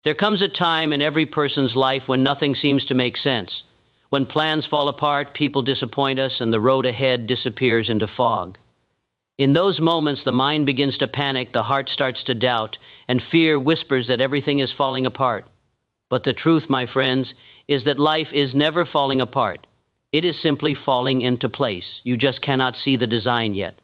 There comes a time in every person's life when nothing seems to make sense. When plans fall apart, people disappoint us, and the road ahead disappears into fog. In those moments, the mind begins to panic, the heart starts to doubt, and fear whispers that everything is falling apart. But the truth, my friends, is that life is never falling apart. It is simply falling into place. You just cannot see the design yet.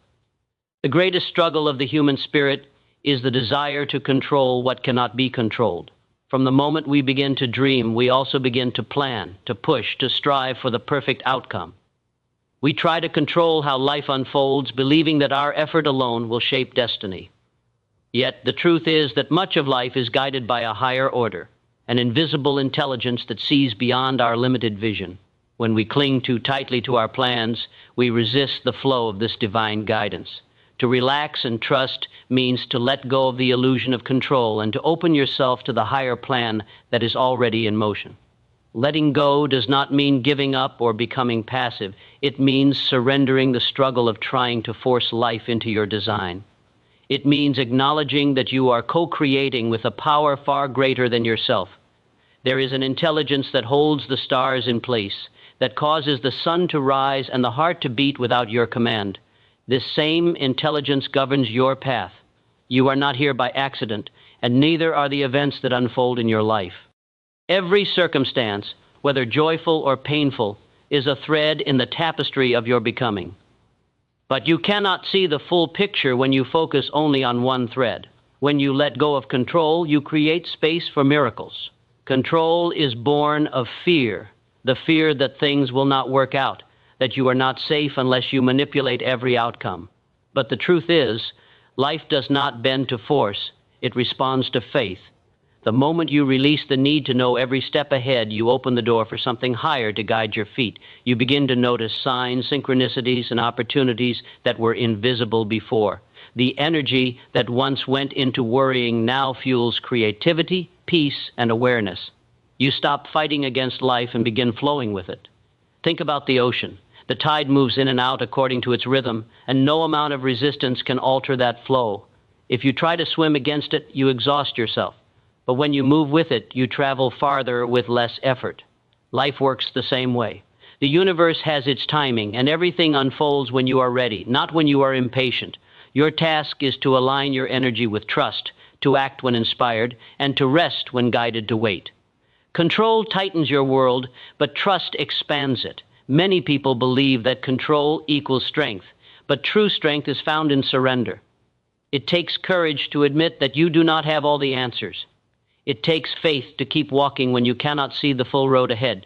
The greatest struggle of the human spirit is the desire to control what cannot be controlled. From the moment we begin to dream, we also begin to plan, to push, to strive for the perfect outcome. We try to control how life unfolds, believing that our effort alone will shape destiny. Yet the truth is that much of life is guided by a higher order, an invisible intelligence that sees beyond our limited vision. When we cling too tightly to our plans, we resist the flow of this divine guidance. To relax and trust means to let go of the illusion of control and to open yourself to the higher plan that is already in motion. Letting go does not mean giving up or becoming passive. It means surrendering the struggle of trying to force life into your design. It means acknowledging that you are co-creating with a power far greater than yourself. There is an intelligence that holds the stars in place, that causes the sun to rise and the heart to beat without your command. This same intelligence governs your path. You are not here by accident, and neither are the events that unfold in your life. Every circumstance, whether joyful or painful, is a thread in the tapestry of your becoming. But you cannot see the full picture when you focus only on one thread. When you let go of control, you create space for miracles. Control is born of fear, the fear that things will not work out, that you are not safe unless you manipulate every outcome. But the truth is, life does not bend to force, it responds to faith. The moment you release the need to know every step ahead, you open the door for something higher to guide your feet. You begin to notice signs, synchronicities, and opportunities that were invisible before. The energy that once went into worrying now fuels creativity, peace, and awareness. You stop fighting against life and begin flowing with it. Think about the ocean. The tide moves in and out according to its rhythm, and no amount of resistance can alter that flow. If you try to swim against it, you exhaust yourself. But when you move with it, you travel farther with less effort. Life works the same way. The universe has its timing, and everything unfolds when you are ready, not when you are impatient. Your task is to align your energy with trust, to act when inspired, and to rest when guided to wait. Control tightens your world, but trust expands it. Many people believe that control equals strength, but true strength is found in surrender. It takes courage to admit that you do not have all the answers. It takes faith to keep walking when you cannot see the full road ahead.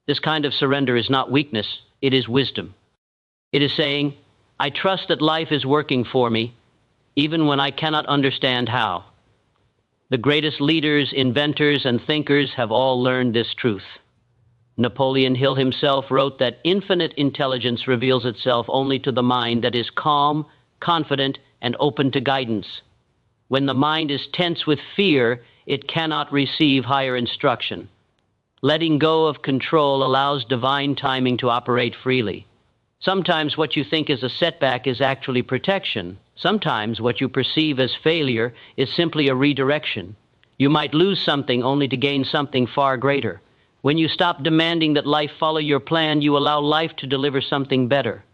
This kind of surrender is not weakness, it is wisdom. It is saying, I trust that life is working for me, even when I cannot understand how. The greatest leaders, inventors, and thinkers have all learned this truth. Napoleon Hill himself wrote that infinite intelligence reveals itself only to the mind that is calm, confident, and open to guidance. When the mind is tense with fear, it cannot receive higher instruction. Letting go of control allows divine timing to operate freely. Sometimes what you think is a setback is actually protection. Sometimes what you perceive as failure is simply a redirection. You might lose something only to gain something far greater. When you stop demanding that life follow your plan, you allow life to deliver something better.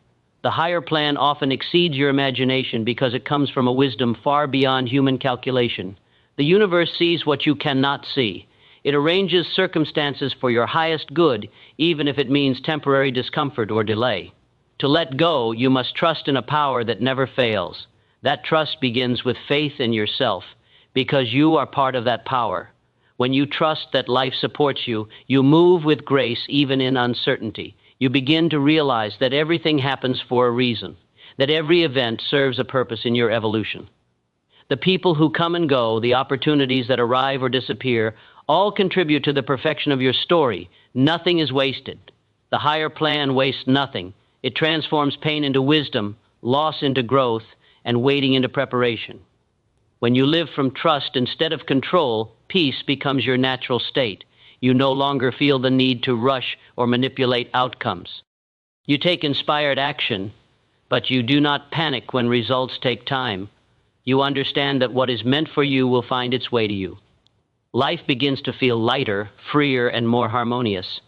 The higher plan often exceeds your imagination because it comes from a wisdom far beyond human calculation. The universe sees what you cannot see. It arranges circumstances for your highest good, even if it means temporary discomfort or delay. To let go, you must trust in a power that never fails. That trust begins with faith in yourself, because you are part of that power. When you trust that life supports you, you move with grace even in uncertainty. You begin to realize that everything happens for a reason, that every event serves a purpose in your evolution. The people who come and go, the opportunities that arrive or disappear, all contribute to the perfection of your story. Nothing is wasted. The higher plan wastes nothing. It transforms pain into wisdom, loss into growth, and waiting into preparation. When you live from trust instead of control, peace becomes your natural state. You no longer feel the need to rush or manipulate outcomes. You take inspired action, but you do not panic when results take time. You understand that what is meant for you will find its way to you. Life begins to feel lighter, freer, and more harmonious.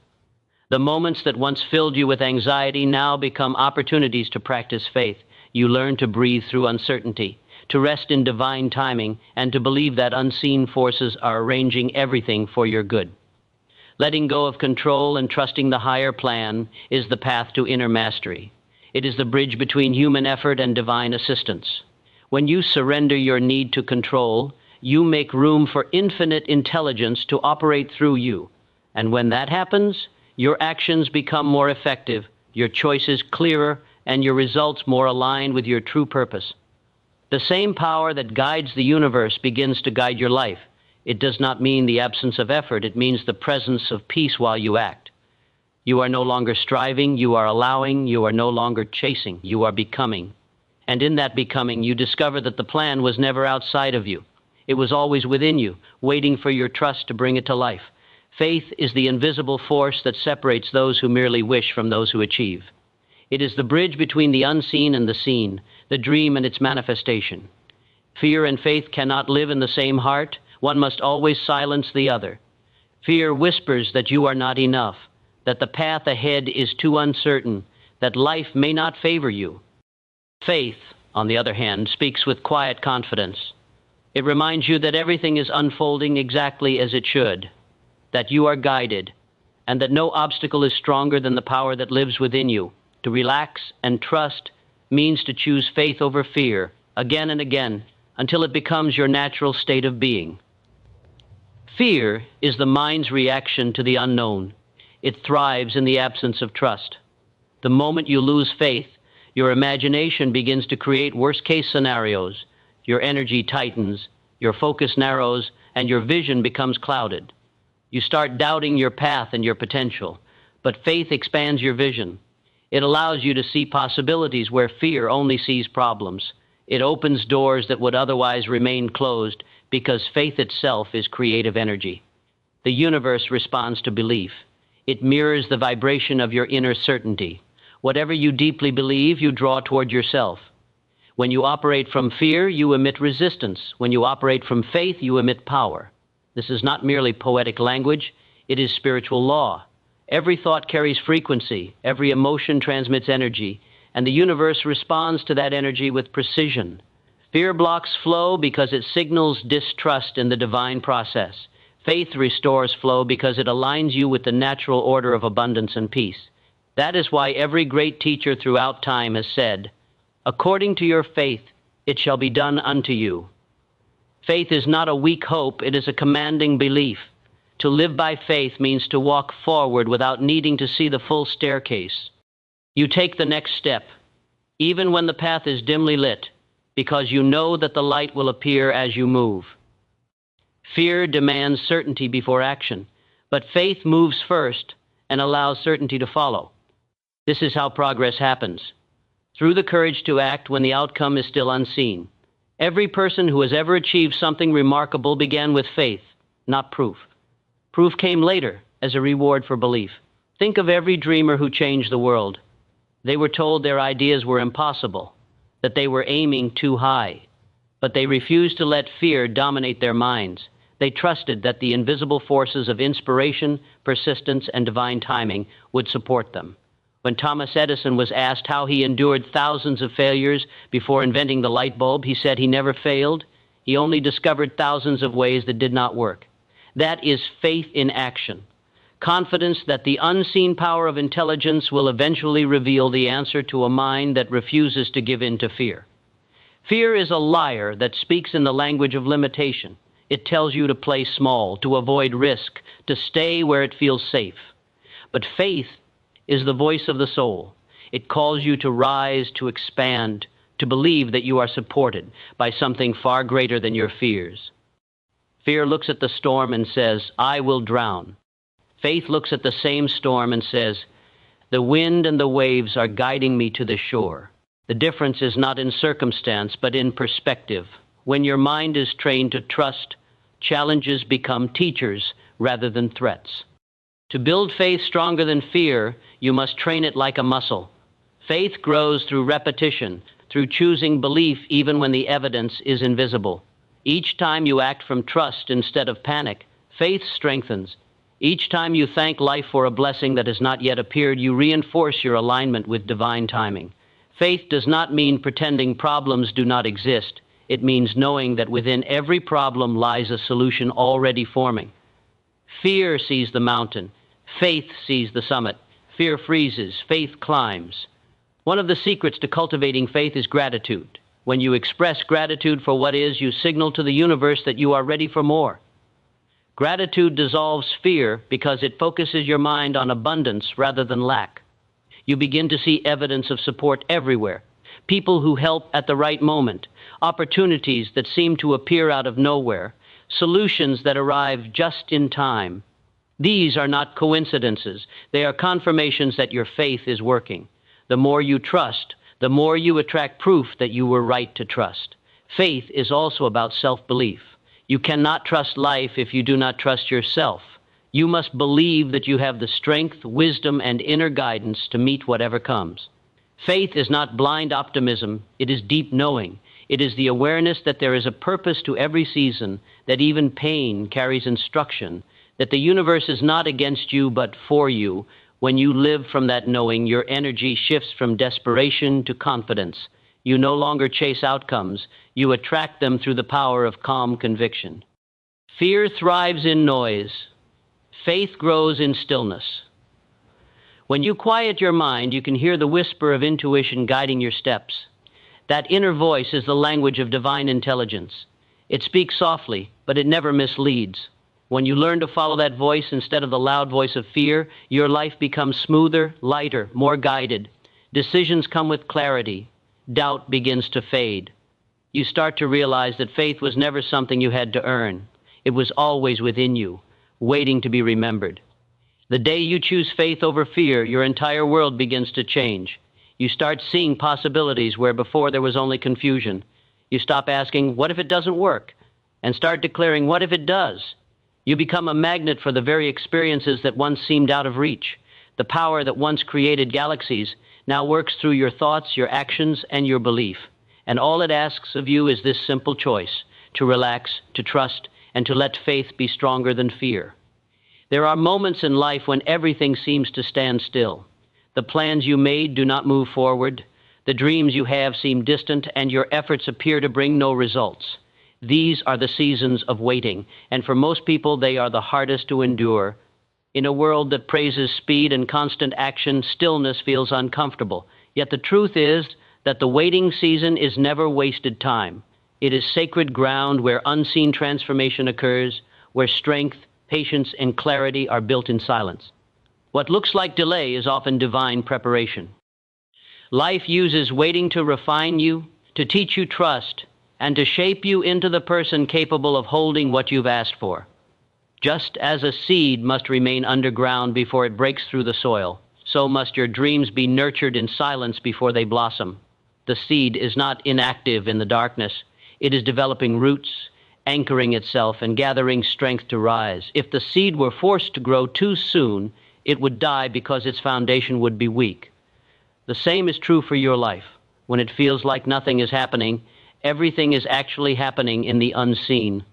The moments that once filled you with anxiety now become opportunities to practice faith. You learn to breathe through uncertainty, to rest in divine timing, and to believe that unseen forces are arranging everything for your good. Letting go of control and trusting the higher plan is the path to inner mastery. It is the bridge between human effort and divine assistance. When you surrender your need to control, you make room for infinite intelligence to operate through you. And when that happens, your actions become more effective, your choices clearer, and your results more aligned with your true purpose. The same power that guides the universe begins to guide your life. It does not mean the absence of effort, it means the presence of peace while you act. You are no longer striving, you are allowing, you are no longer chasing, you are becoming. And in that becoming, you discover that the plan was never outside of you. It was always within you, waiting for your trust to bring it to life. Faith is the invisible force that separates those who merely wish from those who achieve. It is the bridge between the unseen and the seen, the dream and its manifestation. Fear and faith cannot live in the same heart. One must always silence the other. Fear whispers that you are not enough, that the path ahead is too uncertain, that life may not favor you. Faith, on the other hand, speaks with quiet confidence. It reminds you that everything is unfolding exactly as it should, that you are guided, and that no obstacle is stronger than the power that lives within you. To relax and trust means to choose faith over fear, again and again, until it becomes your natural state of being. Fear is the mind's reaction to the unknown. It thrives in the absence of trust. The moment you lose faith, your imagination begins to create worst-case scenarios. Your energy tightens, your focus narrows, and your vision becomes clouded. You start doubting your path and your potential, but faith expands your vision. It allows you to see possibilities where fear only sees problems. It opens doors that would otherwise remain closed because faith itself is creative energy. The universe responds to belief. It mirrors the vibration of your inner certainty. Whatever you deeply believe, you draw toward yourself. When you operate from fear, you emit resistance. When you operate from faith, you emit power. This is not merely poetic language, it is spiritual law. Every thought carries frequency, every emotion transmits energy, and the universe responds to that energy with precision. Fear blocks flow because it signals distrust in the divine process. Faith restores flow because it aligns you with the natural order of abundance and peace. That is why every great teacher throughout time has said, "According to your faith, it shall be done unto you." Faith is not a weak hope, it is a commanding belief. To live by faith means to walk forward without needing to see the full staircase. You take the next step, even when the path is dimly lit, because you know that the light will appear as you move. Fear demands certainty before action, but faith moves first and allows certainty to follow. This is how progress happens, through the courage to act when the outcome is still unseen. Every person who has ever achieved something remarkable began with faith, not proof. Proof came later as a reward for belief. Think of every dreamer who changed the world. They were told their ideas were impossible, that they were aiming too high, but they refused to let fear dominate their minds. They trusted that the invisible forces of inspiration, persistence, and divine timing would support them. When Thomas Edison was asked how he endured thousands of failures before inventing the light bulb, he said he never failed. He only discovered thousands of ways that did not work. That is faith in action. Confidence that the unseen power of intelligence will eventually reveal the answer to a mind that refuses to give in to fear. Fear is a liar that speaks in the language of limitation. It tells you to play small, to avoid risk, to stay where it feels safe. But faith is the voice of the soul. It calls you to rise, to expand, to believe that you are supported by something far greater than your fears. Fear looks at the storm and says, "I will drown." Faith looks at the same storm and says, "The wind and the waves are guiding me to the shore." The difference is not in circumstance, but in perspective. When your mind is trained to trust, challenges become teachers rather than threats. To build faith stronger than fear, you must train it like a muscle. Faith grows through repetition, through choosing belief even when the evidence is invisible. Each time you act from trust instead of panic, Faith strengthens. Each time you thank life for a blessing that has not yet appeared, you reinforce your alignment with divine timing. Faith does not mean pretending problems do not exist. It means knowing that within every problem lies a solution already forming. Fear sees the mountain. Faith sees the summit. Fear freezes. Faith climbs. One of the secrets to cultivating faith is gratitude. When you express gratitude for what is, you signal to the universe that you are ready for more. Gratitude dissolves fear because it focuses your mind on abundance rather than lack. You begin to see evidence of support everywhere. People who help at the right moment, opportunities that seem to appear out of nowhere, solutions that arrive just in time. These are not coincidences. They are confirmations that your faith is working. The more you trust, the more you attract proof that you were right to trust. Faith is also about self-belief. You cannot trust life if you do not trust yourself. You must believe that you have the strength, wisdom, and inner guidance to meet whatever comes. Faith is not blind optimism. It is deep knowing. It is the awareness that there is a purpose to every season, that even pain carries instruction, that the universe is not against you but for you. When you live from that knowing, your energy shifts from desperation to confidence. You no longer chase outcomes. You attract them through the power of calm conviction. Fear thrives in noise. Faith grows in stillness. When you quiet your mind, you can hear the whisper of intuition guiding your steps. That inner voice is the language of divine intelligence. It speaks softly, but it never misleads. When you learn to follow that voice instead of the loud voice of fear, your life becomes smoother, lighter, more guided. Decisions come with clarity. Doubt begins to fade. You start to realize that faith was never something you had to earn. It was always within you, waiting to be remembered. The day you choose faith over fear, your entire world begins to change. You start seeing possibilities where before there was only confusion. You stop asking, what if it doesn't work? And start declaring, what if it does? You become a magnet for the very experiences that once seemed out of reach. The power that once created galaxies now works through your thoughts, your actions, and your belief. And all it asks of you is this simple choice: to relax, to trust, and to let faith be stronger than fear. There are moments in life when everything seems to stand still. The plans you made do not move forward. The dreams you have seem distant, and your efforts appear to bring no results. These are the seasons of waiting, and for most people, they are the hardest to endure. In a world that praises speed and constant action, stillness feels uncomfortable. Yet the truth is that the waiting season is never wasted time. It is sacred ground where unseen transformation occurs, where strength, patience, and clarity are built in silence. What looks like delay is often divine preparation. Life uses waiting to refine you, to teach you trust, and to shape you into the person capable of holding what you've asked for. Just as a seed must remain underground before it breaks through the soil, so must your dreams be nurtured in silence before they blossom. The seed is not inactive in the darkness. It is developing roots, anchoring itself, and gathering strength to rise. If the seed were forced to grow too soon, it would die because its foundation would be weak. The same is true for your life. When it feels like nothing is happening, everything is actually happening in the unseen.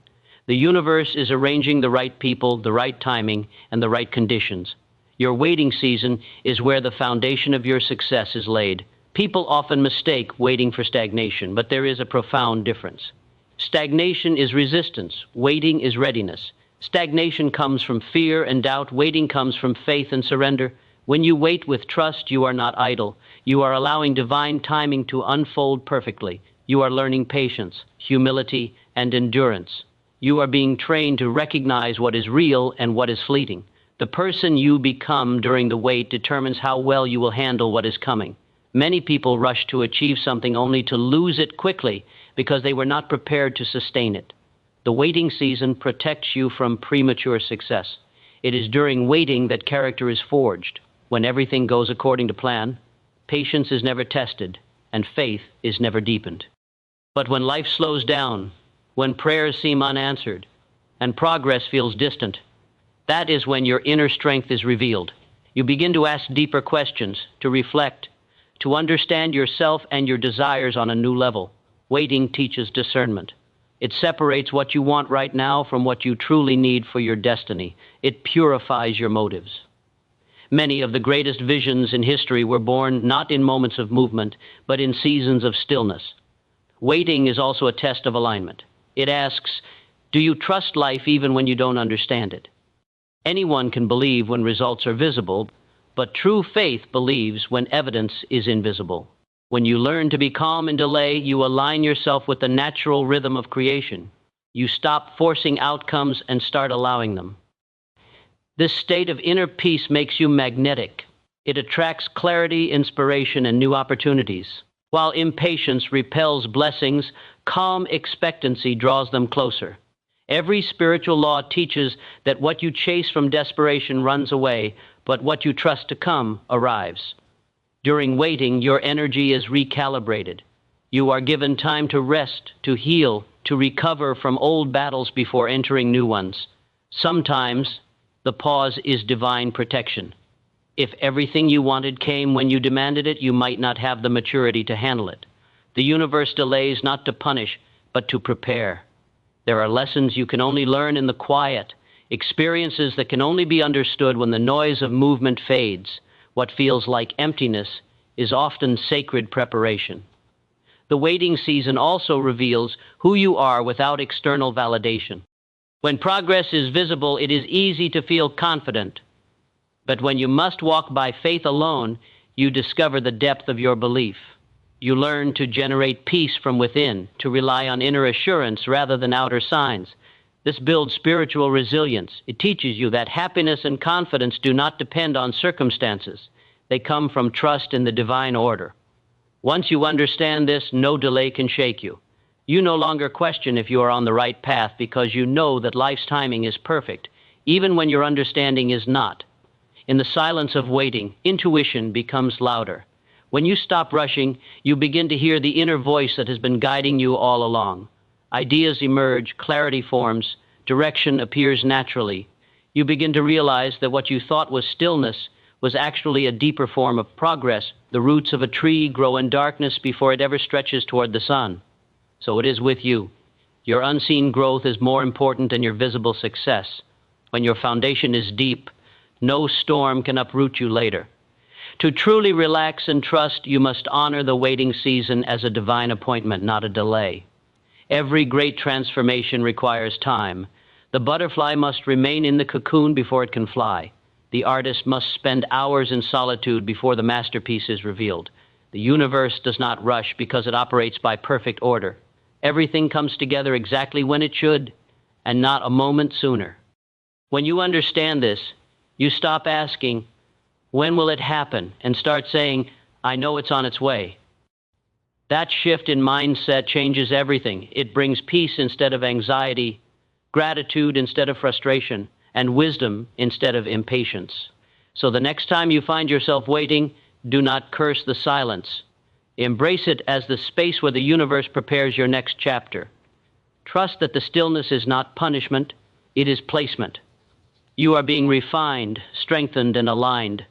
The universe is arranging the right people, the right timing, and the right conditions. Your waiting season is where the foundation of your success is laid. People often mistake waiting for stagnation, but there is a profound difference. Stagnation is resistance. Waiting is readiness. Stagnation comes from fear and doubt. Waiting comes from faith and surrender. When you wait with trust, you are not idle. You are allowing divine timing to unfold perfectly. You are learning patience, humility, and endurance. You are being trained to recognize what is real and what is fleeting. The person you become during the wait determines how well you will handle what is coming. Many people rush to achieve something only to lose it quickly because they were not prepared to sustain it. The waiting season protects you from premature success. It is during waiting that character is forged. When everything goes according to plan, patience is never tested, and faith is never deepened. But when life slows down, when prayers seem unanswered, and progress feels distant, that is when your inner strength is revealed. You begin to ask deeper questions, to reflect, to understand yourself and your desires on a new level. Waiting teaches discernment. It separates what you want right now from what you truly need for your destiny. It purifies your motives. Many of the greatest visions in history were born not in moments of movement, but in seasons of stillness. Waiting is also a test of alignment. It asks, do you trust life even when you don't understand it? Anyone can believe when results are visible, but true faith believes when evidence is invisible. When you learn to be calm in delay, you align yourself with the natural rhythm of creation. You stop forcing outcomes and start allowing them. This state of inner peace makes you magnetic. It attracts clarity, inspiration, and new opportunities. While impatience repels blessings, calm expectancy draws them closer. Every spiritual law teaches that what you chase from desperation runs away, but what you trust to come arrives. During waiting, your energy is recalibrated. You are given time to rest, to heal, to recover from old battles before entering new ones. Sometimes, the pause is divine protection. If everything you wanted came when you demanded it, you might not have the maturity to handle it. The universe delays not to punish, but to prepare. There are lessons you can only learn in the quiet, experiences that can only be understood when the noise of movement fades. What feels like emptiness is often sacred preparation. The waiting season also reveals who you are without external validation. When progress is visible, it is easy to feel confident. But when you must walk by faith alone, you discover the depth of your belief. You learn to generate peace from within, to rely on inner assurance rather than outer signs. This builds spiritual resilience. It teaches you that happiness and confidence do not depend on circumstances. They come from trust in the divine order. Once you understand this, no delay can shake you. You no longer question if you are on the right path because you know that life's timing is perfect, even when your understanding is not. In the silence of waiting, intuition becomes louder. When you stop rushing, you begin to hear the inner voice that has been guiding you all along. Ideas emerge, clarity forms, direction appears naturally. You begin to realize that what you thought was stillness was actually a deeper form of progress. The roots of a tree grow in darkness before it ever stretches toward the sun. So it is with you. Your unseen growth is more important than your visible success. When your foundation is deep, no storm can uproot you later. To truly relax and trust, you must honor the waiting season as a divine appointment, not a delay. Every great transformation requires time. The butterfly must remain in the cocoon before it can fly. The artist must spend hours in solitude before the masterpiece is revealed. The universe does not rush because it operates by perfect order. Everything comes together exactly when it should, and not a moment sooner. When you understand this, you stop asking, when will it happen, and start saying, I know it's on its way. That shift in mindset changes everything. It brings peace instead of anxiety, gratitude instead of frustration, and wisdom instead of impatience. So the next time you find yourself waiting, do not curse the silence. Embrace it as the space where the universe prepares your next chapter. Trust that the stillness is not punishment, it is placement. You are being refined, strengthened, and aligned.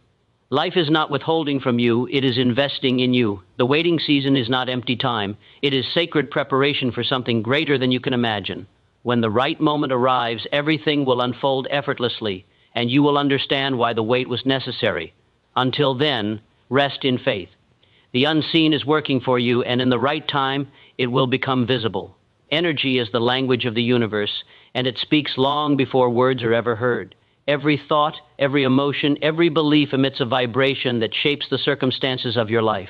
Life is not withholding from you, it is investing in you. The waiting season is not empty time. It is sacred preparation for something greater than you can imagine. When the right moment arrives, everything will unfold effortlessly, and you will understand why the wait was necessary. Until then, rest in faith. The unseen is working for you, and in the right time, it will become visible. Energy is the language of the universe, and it speaks long before words are ever heard. Every thought, every emotion, every belief emits a vibration that shapes the circumstances of your life.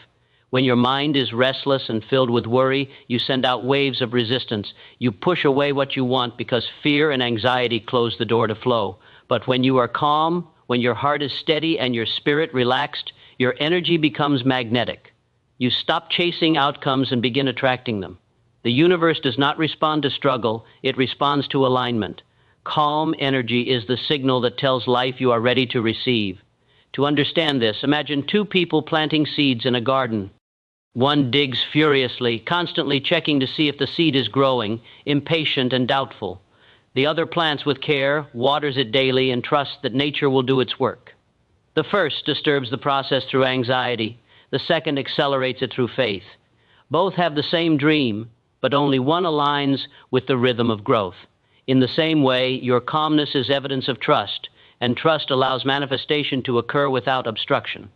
When your mind is restless and filled with worry, you send out waves of resistance. You push away what you want because fear and anxiety close the door to flow. But when you are calm, when your heart is steady and your spirit relaxed, your energy becomes magnetic. You stop chasing outcomes and begin attracting them. The universe does not respond to struggle, it responds to alignment. Calm energy is the signal that tells life you are ready to receive. To understand this, imagine two people planting seeds in a garden. One digs furiously, constantly checking to see if the seed is growing, impatient and doubtful. The other plants with care, waters it daily, and trusts that nature will do its work. The first disturbs the process through anxiety. The second accelerates it through faith. Both have the same dream, but only one aligns with the rhythm of growth. In the same way, your calmness is evidence of trust, and trust allows manifestation to occur without obstruction.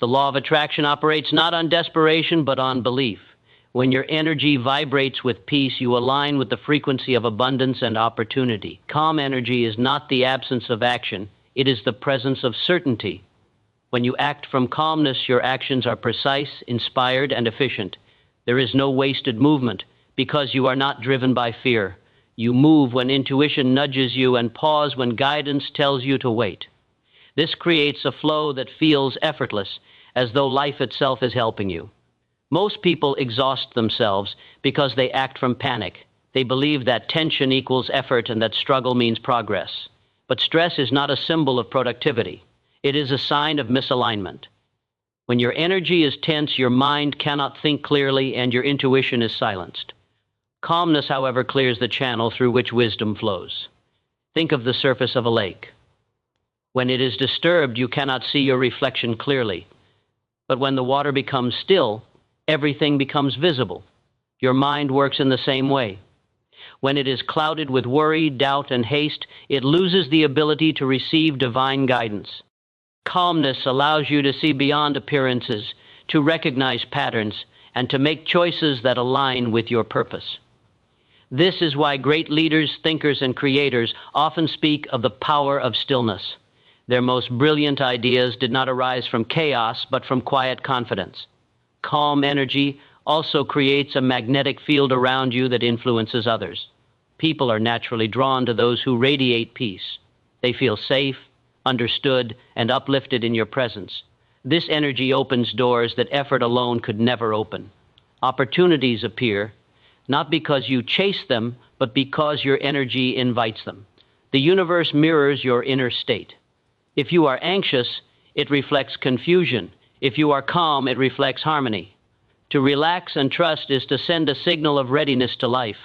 The law of attraction operates not on desperation, but on belief. When your energy vibrates with peace, you align with the frequency of abundance and opportunity. Calm energy is not the absence of action, it is the presence of certainty. When you act from calmness, your actions are precise, inspired, and efficient. There is no wasted movement, because you are not driven by fear. You move when intuition nudges you and pause when guidance tells you to wait. This creates a flow that feels effortless, as though life itself is helping you. Most people exhaust themselves because they act from panic. They believe that tension equals effort and that struggle means progress. But stress is not a symbol of productivity. It is a sign of misalignment. When your energy is tense, your mind cannot think clearly and your intuition is silenced. Calmness, however, clears the channel through which wisdom flows. Think of the surface of a lake. When it is disturbed, you cannot see your reflection clearly. But when the water becomes still, everything becomes visible. Your mind works in the same way. When it is clouded with worry, doubt, and haste, it loses the ability to receive divine guidance. Calmness allows you to see beyond appearances, to recognize patterns, and to make choices that align with your purpose. This is why great leaders, thinkers, and creators often speak of the power of stillness. Their most brilliant ideas did not arise from chaos, but from quiet confidence. Calm energy also creates a magnetic field around you that influences others. People are naturally drawn to those who radiate peace. They feel safe, understood, and uplifted in your presence. This energy opens doors that effort alone could never open. Opportunities appear, not because you chase them, but because your energy invites them. The universe mirrors your inner state. If you are anxious, it reflects confusion. If you are calm, it reflects harmony. To relax and trust is to send a signal of readiness to life.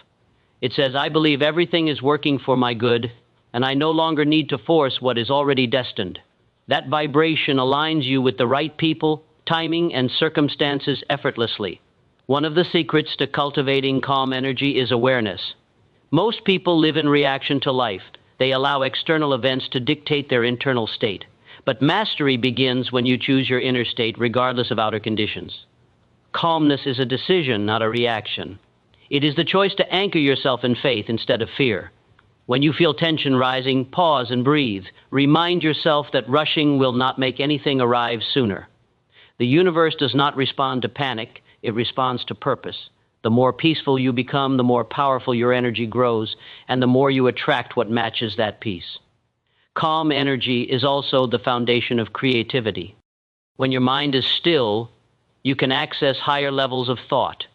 It says, I believe everything is working for my good, and I no longer need to force what is already destined. That vibration aligns you with the right people, timing, and circumstances effortlessly. One of the secrets to cultivating calm energy is awareness. Most people live in reaction to life. They allow external events to dictate their internal state. But mastery begins when you choose your inner state, regardless of outer conditions. Calmness is a decision, not a reaction. It is the choice to anchor yourself in faith instead of fear. When you feel tension rising, pause and breathe. Remind yourself that rushing will not make anything arrive sooner. The universe does not respond to panic, it responds to purpose. The more peaceful you become, the more powerful your energy grows, and the more you attract what matches that peace. Calm energy is also the foundation of creativity. When your mind is still, you can access higher levels of thought.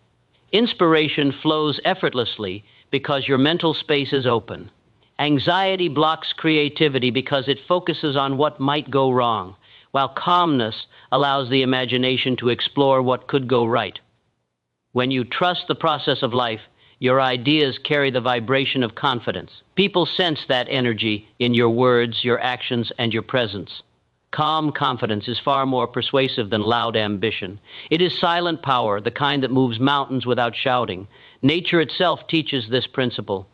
Inspiration flows effortlessly because your mental space is open. Anxiety blocks creativity because it focuses on what might go wrong, while calmness allows the imagination to explore what could go right. When you trust the process of life, your ideas carry the vibration of confidence. People sense that energy in your words, your actions, and your presence. Calm confidence is far more persuasive than loud ambition. It is silent power, the kind that moves mountains without shouting. Nature itself teaches this principle.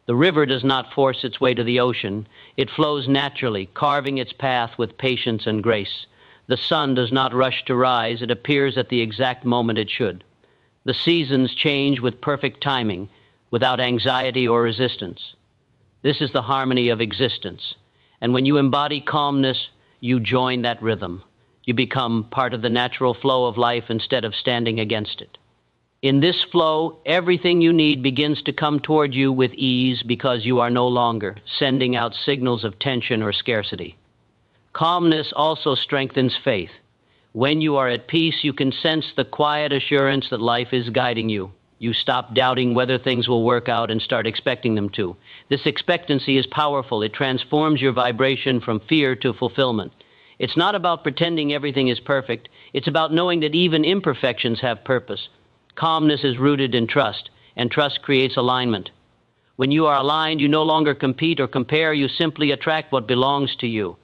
The river does not force its way to the ocean. It flows naturally, carving its path with patience and grace. The sun does not rush to rise. It appears at the exact moment it should. The seasons change with perfect timing, without anxiety or resistance. This is the harmony of existence. And when you embody calmness, you join that rhythm. You become part of the natural flow of life instead of standing against it. In this flow, everything you need begins to come toward you with ease because you are no longer sending out signals of tension or scarcity. Calmness also strengthens faith. When you are at peace, you can sense the quiet assurance that life is guiding you. You stop doubting whether things will work out and start expecting them to. This expectancy is powerful. It transforms your vibration from fear to fulfillment. It's not about pretending everything is perfect. It's about knowing that even imperfections have purpose. Calmness is rooted in trust, and trust creates alignment. When you are aligned, you no longer compete or compare. You simply attract what belongs to you.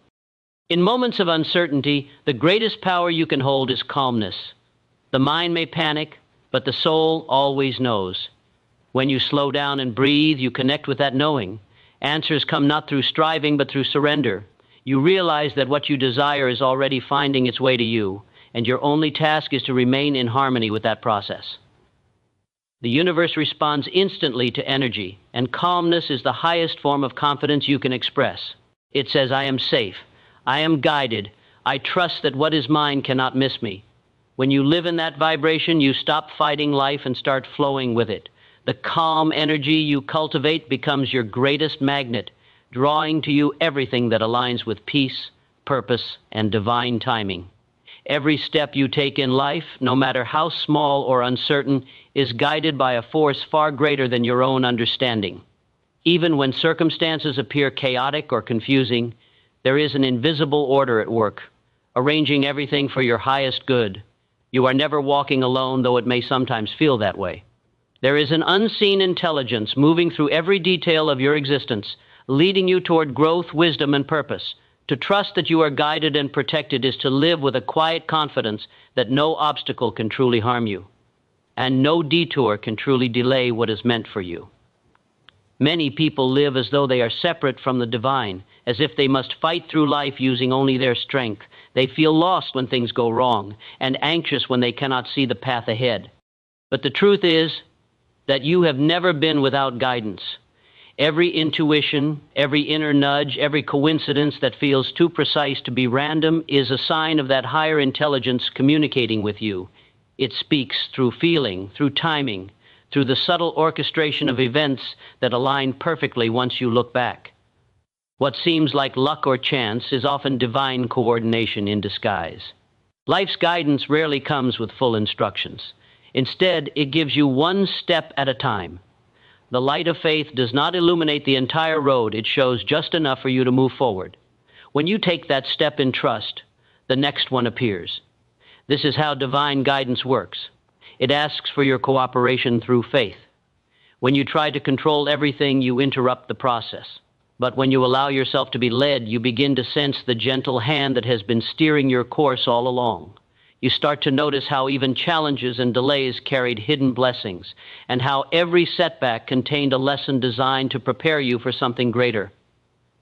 In moments of uncertainty, the greatest power you can hold is calmness. The mind may panic, but the soul always knows. When you slow down and breathe, you connect with that knowing. Answers come not through striving, but through surrender. You realize that what you desire is already finding its way to you, and your only task is to remain in harmony with that process. The universe responds instantly to energy, and calmness is the highest form of confidence you can express. It says, I am safe, I am guided, I trust that what is mine cannot miss me. When you live in that vibration, you stop fighting life and start flowing with it. The calm energy you cultivate becomes your greatest magnet, drawing to you everything that aligns with peace, purpose, and divine timing. Every step you take in life, no matter how small or uncertain, is guided by a force far greater than your own understanding. Even when circumstances appear chaotic or confusing, there is an invisible order at work, arranging everything for your highest good. You are never walking alone, though it may sometimes feel that way. There is an unseen intelligence moving through every detail of your existence, leading you toward growth, wisdom, and purpose. To trust that you are guided and protected is to live with a quiet confidence that no obstacle can truly harm you, and no detour can truly delay what is meant for you. Many people live as though they are separate from the divine, as if they must fight through life using only their strength. They feel lost when things go wrong, and anxious when they cannot see the path ahead. But the truth is that you have never been without guidance. Every intuition, every inner nudge, every coincidence that feels too precise to be random is a sign of that higher intelligence communicating with you. It speaks through feeling, through timing, through the subtle orchestration of events that align perfectly once you look back. What seems like luck or chance is often divine coordination in disguise. Life's guidance rarely comes with full instructions. Instead, it gives you one step at a time. The light of faith does not illuminate the entire road. It shows just enough for you to move forward. When you take that step in trust, the next one appears. This is how divine guidance works. It asks for your cooperation through faith. When you try to control everything, you interrupt the process. But when you allow yourself to be led, you begin to sense the gentle hand that has been steering your course all along. You start to notice how even challenges and delays carried hidden blessings, and how every setback contained a lesson designed to prepare you for something greater.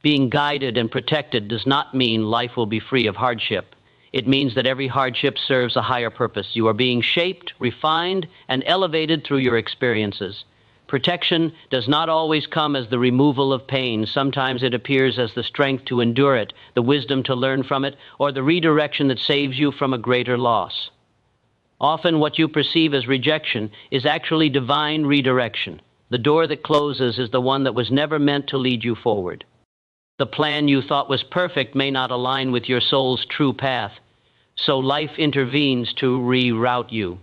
Being guided and protected does not mean life will be free of hardship. It means that every hardship serves a higher purpose. You are being shaped, refined, and elevated through your experiences. Protection does not always come as the removal of pain. Sometimes it appears as the strength to endure it, the wisdom to learn from it, or the redirection that saves you from a greater loss. Often what you perceive as rejection is actually divine redirection. The door that closes is the one that was never meant to lead you forward. The plan you thought was perfect may not align with your soul's true path, so life intervenes to reroute you.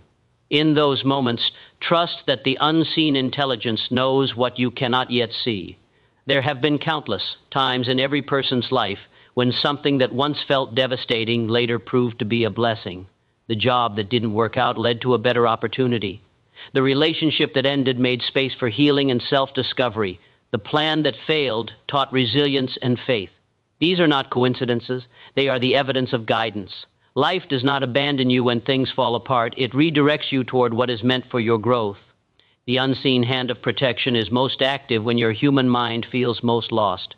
In those moments, trust that the unseen intelligence knows what you cannot yet see. There have been countless times in every person's life when something that once felt devastating later proved to be a blessing. The job that didn't work out led to a better opportunity. The relationship that ended made space for healing and self-discovery. The plan that failed taught resilience and faith. These are not coincidences. They are the evidence of guidance. Life does not abandon you when things fall apart. It redirects you toward what is meant for your growth. The unseen hand of protection is most active when your human mind feels most lost.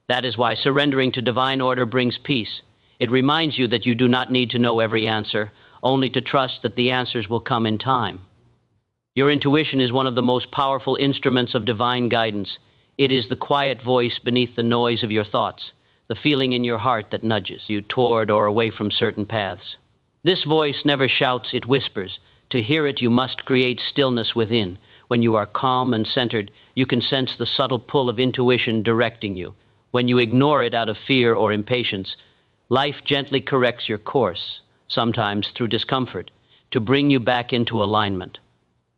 That is why surrendering to divine order brings peace. It reminds you that you do not need to know every answer, only to trust that the answers will come in time. Your intuition is one of the most powerful instruments of divine guidance. It is the quiet voice beneath the noise of your thoughts, the feeling in your heart that nudges you toward or away from certain paths. This voice never shouts, it whispers. To hear it, you must create stillness within. When you are calm and centered, you can sense the subtle pull of intuition directing you. When you ignore it out of fear or impatience, life gently corrects your course, sometimes through discomfort, to bring you back into alignment.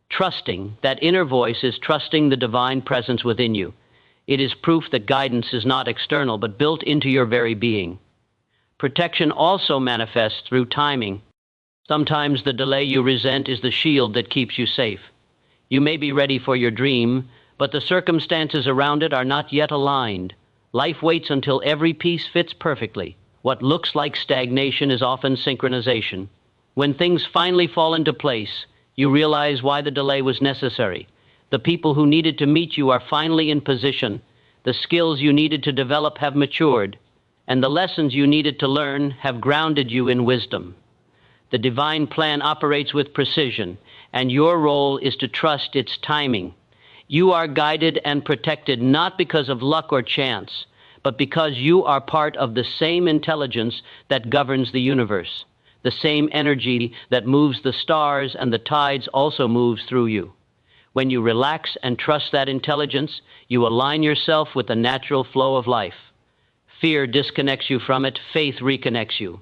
Trusting, that inner voice is trusting the divine presence within you. It is proof that guidance is not external, but built into your very being. Protection also manifests through timing. Sometimes the delay you resent is the shield that keeps you safe. You may be ready for your dream, but the circumstances around it are not yet aligned. Life waits until every piece fits perfectly. What looks like stagnation is often synchronization. When things finally fall into place, You realize why the delay was necessary. The people who needed to meet you are finally in position. The skills you needed to develop have matured, and the lessons you needed to learn have grounded you in wisdom. The divine plan operates with precision, and your role is to trust its timing. You are guided and protected not because of luck or chance, but because you are part of the same intelligence that governs the universe. The same energy that moves the stars and the tides also moves through you. When you relax and trust that intelligence, you align yourself with the natural flow of life. Fear disconnects you from it, faith reconnects you.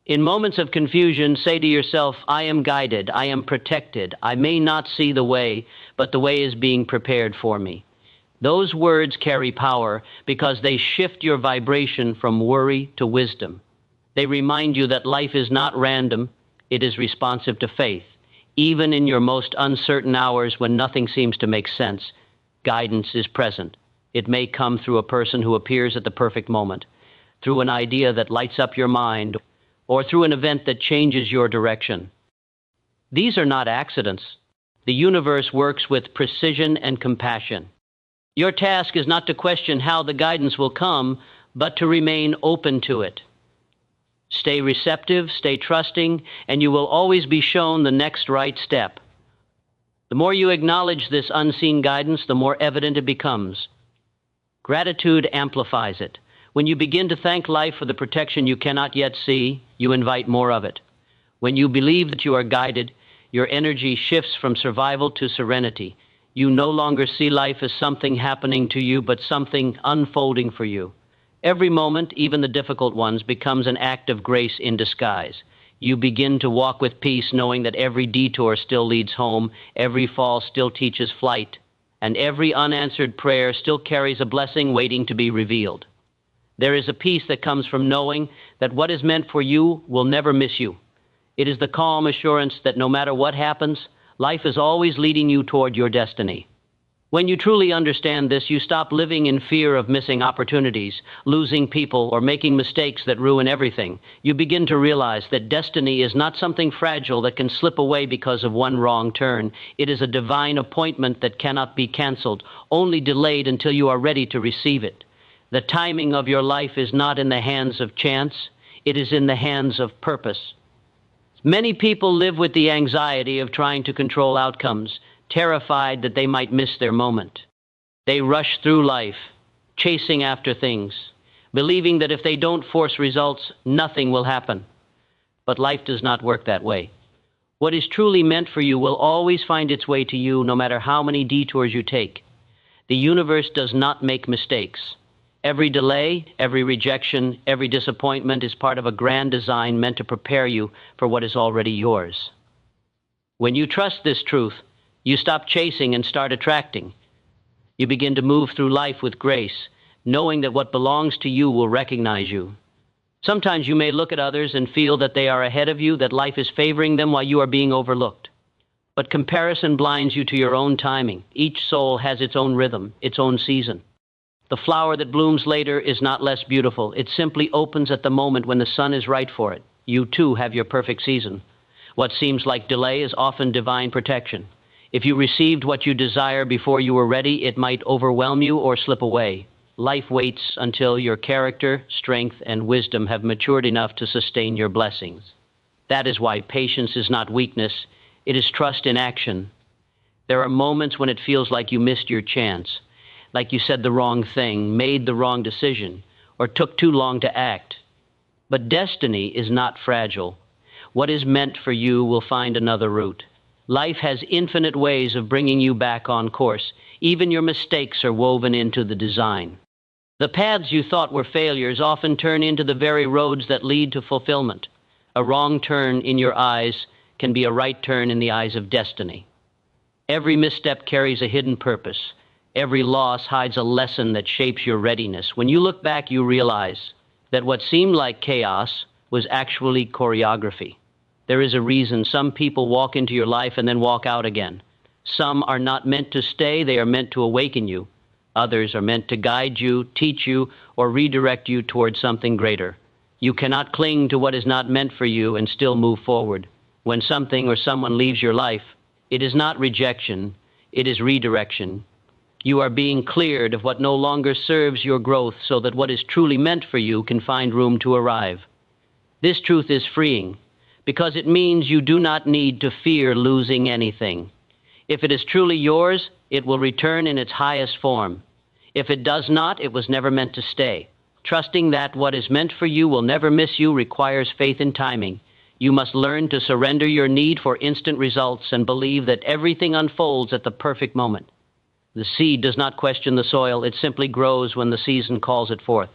In moments of confusion, say to yourself, I am guided, I am protected, I may not see the way, but the way is being prepared for me. Those words carry power because they shift your vibration from worry to wisdom. They remind you that life is not random, it is responsive to faith. Even in your most uncertain hours when nothing seems to make sense, guidance is present. It may come through a person who appears at the perfect moment, through an idea that lights up your mind, or through an event that changes your direction. These are not accidents. The universe works with precision and compassion. Your task is not to question how the guidance will come, but to remain open to it. Stay receptive, stay trusting, and you will always be shown the next right step. The more you acknowledge this unseen guidance, the more evident it becomes. Gratitude amplifies it. When you begin to thank life for the protection you cannot yet see, you invite more of it. When you believe that you are guided, your energy shifts from survival to serenity. You no longer see life as something happening to you, but something unfolding for you. Every moment, even the difficult ones, becomes an act of grace in disguise. You begin to walk with peace, knowing that every detour still leads home, every fall still teaches flight, and every unanswered prayer still carries a blessing waiting to be revealed. There is a peace that comes from knowing that what is meant for you will never miss you. It is the calm assurance that no matter what happens, life is always leading you toward your destiny. When you truly understand this, you stop living in fear of missing opportunities, losing people, or making mistakes that ruin everything. You begin to realize that destiny is not something fragile that can slip away because of one wrong turn. It is a divine appointment that cannot be canceled, only delayed until you are ready to receive it. The timing of your life is not in the hands of chance, it is in the hands of purpose. Many people live with the anxiety of trying to control outcomes, terrified that they might miss their moment. They rush through life, chasing after things, believing that if they don't force results, nothing will happen. But life does not work that way. What is truly meant for you will always find its way to you, no matter how many detours you take. The universe does not make mistakes. Every delay, every rejection, every disappointment is part of a grand design meant to prepare you for what is already yours. When you trust this truth, you stop chasing and start attracting. You begin to move through life with grace, knowing that what belongs to you will recognize you. Sometimes you may look at others and feel that they are ahead of you, that life is favoring them while you are being overlooked. But comparison blinds you to your own timing. Each soul has its own rhythm, its own season. The flower that blooms later is not less beautiful. It simply opens at the moment when the sun is right for it. You too have your perfect season. What seems like delay is often divine protection. If you received what you desire before you were ready, it might overwhelm you or slip away. Life waits until your character, strength, and wisdom have matured enough to sustain your blessings. That is why patience is not weakness, it is trust in action. There are moments when it feels like you missed your chance, like you said the wrong thing, made the wrong decision, or took too long to act. But destiny is not fragile. What is meant for you will find another route. Life has infinite ways of bringing you back on course. Even your mistakes are woven into the design. The paths you thought were failures often turn into the very roads that lead to fulfillment. A wrong turn in your eyes can be a right turn in the eyes of destiny. Every misstep carries a hidden purpose. Every loss hides a lesson that shapes your readiness. When you look back, you realize that what seemed like chaos was actually choreography. There is a reason some people walk into your life and then walk out again. Some are not meant to stay, they are meant to awaken you. Others are meant to guide you, teach you, or redirect you towards something greater. You cannot cling to what is not meant for you and still move forward. When something or someone leaves your life, it is not rejection, it is redirection. You are being cleared of what no longer serves your growth so that what is truly meant for you can find room to arrive. This truth is freeing because it means you do not need to fear losing anything. If it is truly yours, it will return in its highest form. If it does not, it was never meant to stay. Trusting that what is meant for you will never miss you requires faith in timing. You must learn to surrender your need for instant results and believe that everything unfolds at the perfect moment. The seed does not question the soil, it simply grows when the season calls it forth.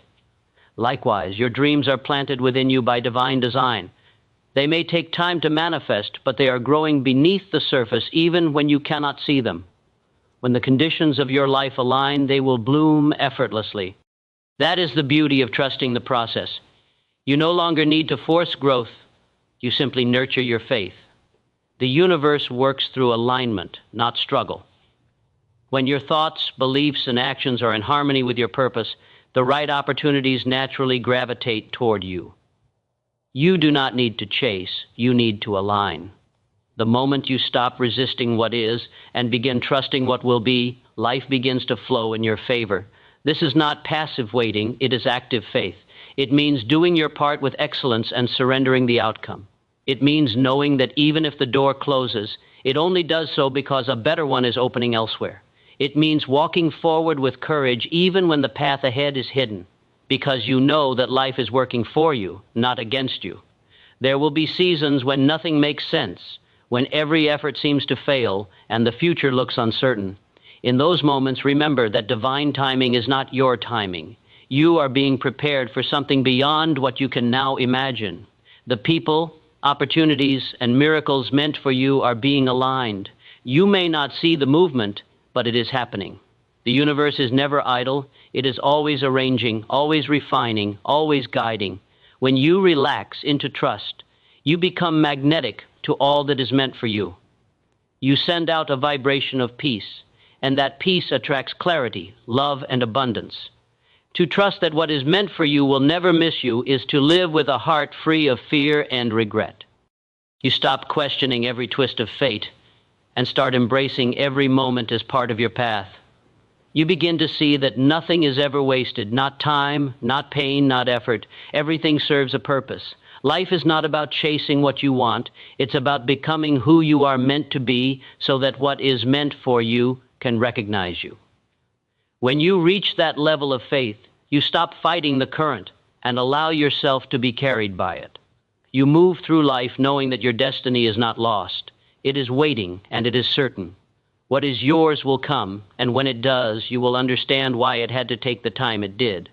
Likewise, your dreams are planted within you by divine design. They may take time to manifest, but they are growing beneath the surface even when you cannot see them. When the conditions of your life align, they will bloom effortlessly. That is the beauty of trusting the process. You no longer need to force growth. You simply nurture your faith. The universe works through alignment, not struggle. When your thoughts, beliefs, and actions are in harmony with your purpose, the right opportunities naturally gravitate toward you. You do not need to chase, you need to align. The moment you stop resisting what is and begin trusting what will be, life begins to flow in your favor. This is not passive waiting, it is active faith. It means doing your part with excellence and surrendering the outcome. It means knowing that even if the door closes, it only does so because a better one is opening elsewhere. It means walking forward with courage even when the path ahead is hidden, because you know that life is working for you, not against you. There will be seasons when nothing makes sense, when every effort seems to fail and the future looks uncertain. In those moments, remember that divine timing is not your timing. You are being prepared for something beyond what you can now imagine. The people, opportunities, and miracles meant for you are being aligned. You may not see the movement, but it is happening. The universe is never idle. It is always arranging, always refining, always guiding. When you relax into trust, you become magnetic to all that is meant for you. You send out a vibration of peace, and that peace attracts clarity, love, and abundance. To trust that what is meant for you will never miss you is to live with a heart free of fear and regret. You stop questioning every twist of fate and start embracing every moment as part of your path. You begin to see that nothing is ever wasted, not time, not pain, not effort. Everything serves a purpose. Life is not about chasing what you want. It's about becoming who you are meant to be so that what is meant for you can recognize you. When you reach that level of faith, you stop fighting the current and allow yourself to be carried by it. You move through life knowing that your destiny is not lost. It is waiting, and it is certain. What is yours will come, and when it does, you will understand why it had to take the time it did.